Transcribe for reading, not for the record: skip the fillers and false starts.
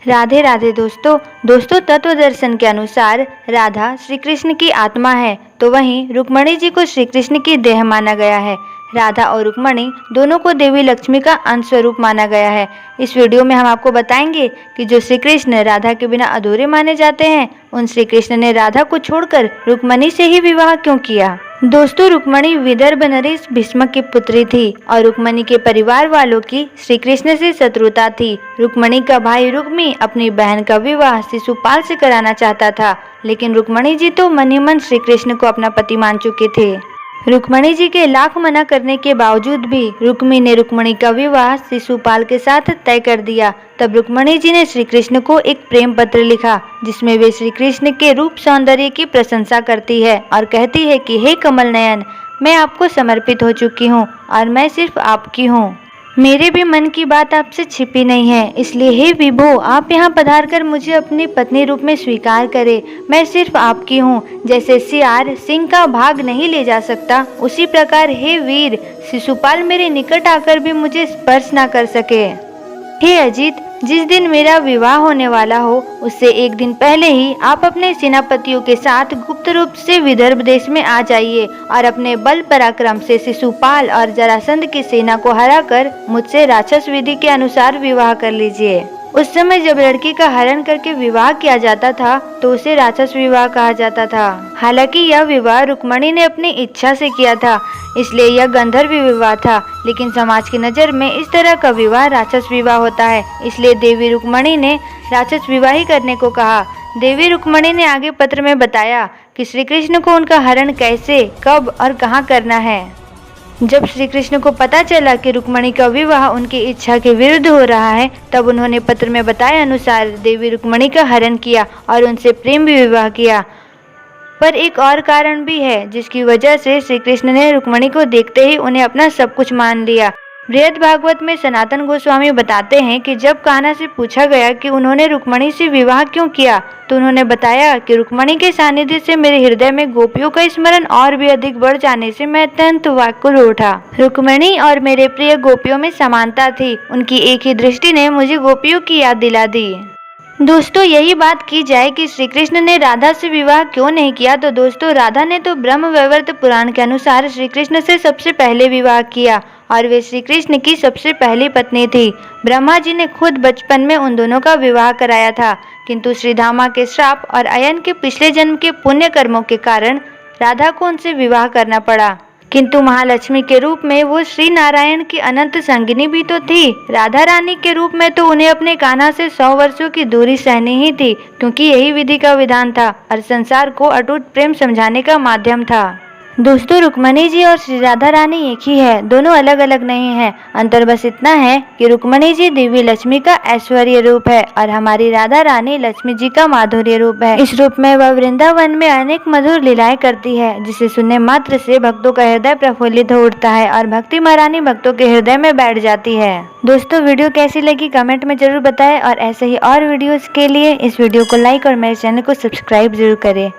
राधे राधे दोस्तों तत्व दर्शन के अनुसार राधा श्री कृष्ण की आत्मा है, तो वहीं रुक्मणी जी को श्री कृष्ण की देह माना गया है। राधा और रुक्मणी दोनों को देवी लक्ष्मी का अंश स्वरूप माना गया है। इस वीडियो में हम आपको बताएंगे कि जो श्री कृष्ण राधा के बिना अधूरे माने जाते हैं, उन श्री कृष्ण ने राधा को छोड़कर रुक्मणी से ही विवाह क्यों किया। दोस्तों, रुक्मणी विदर्भ नरेश भीष्मक की पुत्री थी और रुक्मणी के परिवार वालों की श्री कृष्ण से शत्रुता थी। रुक्मणी का भाई रुक्मी अपनी बहन का विवाह शिशुपाल से कराना चाहता था, लेकिन रुक्मणी जी तो मन ही मन श्री कृष्ण को अपना पति मान चुके थे। रुक्मणी जी के लाख मना करने के बावजूद भी रुक्मी ने रुक्मणी का विवाह शिशुपाल के साथ तय कर दिया। तब रुक्मणी जी ने श्री कृष्ण को एक प्रेम पत्र लिखा, जिसमें वे श्री कृष्ण के रूप सौंदर्य की प्रशंसा करती है और कहती है कि हे कमल नयन, मैं आपको समर्पित हो चुकी हूँ और मैं सिर्फ आपकी हूँ। मेरे भी मन की बात आपसे छिपी नहीं है, इसलिए हे विभो, आप यहाँ पधार कर मुझे अपनी पत्नी रूप में स्वीकार करें। मैं सिर्फ आपकी हूँ। जैसे सियार सिंह का भाग नहीं ले जा सकता, उसी प्रकार हे वीर, शिशुपाल मेरे निकट आकर भी मुझे स्पर्श न कर सके। हे अजित, जिस दिन मेरा विवाह होने वाला हो, उससे एक दिन पहले ही आप अपने सेनापतियों के साथ गुप्त रूप से विदर्भ देश में आ जाइए और अपने बल पराक्रम से शिशुपाल और जरासंध की सेना को हराकर मुझसे राक्षस विधि के अनुसार विवाह कर लीजिए। उस समय जब लड़की का हरण करके विवाह किया जाता था, तो उसे राक्षस विवाह कहा जाता था। हालांकि यह विवाह रुक्मणी ने अपनी इच्छा से किया था, इसलिए यह गंधर्व विवाह था, लेकिन समाज की नज़र में इस तरह का विवाह राक्षस विवाह होता है, इसलिए देवी रुक्मणी ने राक्षस विवाह ही करने को कहा। देवी रुक्मणी ने आगे पत्र में बताया कि श्री कृष्ण को उनका हरण कैसे, कब और कहाँ करना है। जब श्री कृष्ण को पता चला कि रुक्मणी का विवाह उनकी इच्छा के विरुद्ध हो रहा है, तब उन्होंने पत्र में बताए अनुसार देवी रुक्मणी का हरण किया और उनसे प्रेम भी विवाह किया। पर एक और कारण भी है, जिसकी वजह से श्री कृष्ण ने रुक्मणी को देखते ही उन्हें अपना सब कुछ मान लिया। बृहद भागवत में सनातन गोस्वामी बताते हैं कि जब कान्हा से पूछा गया कि उन्होंने रुक्मणी से विवाह क्यों किया, तो उन्होंने बताया कि रुक्मणी के सानिध्य से मेरे हृदय में गोपियों का स्मरण और भी अधिक बढ़ जाने से मैं अत्यंत व्याकुल उठा। रुक्मणी और मेरे प्रिय गोपियों में समानता थी, उनकी एक ही दृष्टि ने मुझे गोपियों की याद दिला दी। दोस्तों, यही बात की जाए कि श्री कृष्ण ने राधा से विवाह क्यों नहीं किया, तो दोस्तों राधा ने तो ब्रह्म वैवर्त पुराण के अनुसार श्री कृष्ण से सबसे पहले विवाह किया और वे श्री कृष्ण की सबसे पहली पत्नी थी। ब्रह्मा जी ने खुद बचपन में उन दोनों का विवाह कराया था, किंतु श्रीधामा के श्राप और अयन के पिछले जन्म के पुण्य कर्मों के कारण राधा को उनसे विवाह करना पड़ा। किंतु महालक्ष्मी के रूप में वो श्री नारायण की अनंत संगिनी भी तो थी। राधा रानी के रूप में तो उन्हें अपने कान्हा से 100 वर्षों की दूरी सहनी ही थी, क्योंकि यही विधि का विधान था और संसार को अटूट प्रेम समझाने का माध्यम था। दोस्तों, रुक्मणी जी और श्री राधा रानी एक ही है, दोनों अलग अलग नहीं है। अंतर बस इतना है कि रुक्मणी जी देवी लक्ष्मी का ऐश्वर्य रूप है और हमारी राधा रानी लक्ष्मी जी का माधुर्य रूप है। इस रूप में वह वृंदावन में अनेक मधुर लीलाएं करती है, जिसे सुनने मात्र से भक्तों का हृदय प्रफुल्लित हो उठता है और भक्ति महारानी भक्तों के हृदय में बैठ जाती है। दोस्तों, वीडियो कैसी लगी कमेंट में जरूर बताएं और ऐसे ही और वीडियोस के लिए इस वीडियो को लाइक और मेरे चैनल को सब्सक्राइब जरूर करें।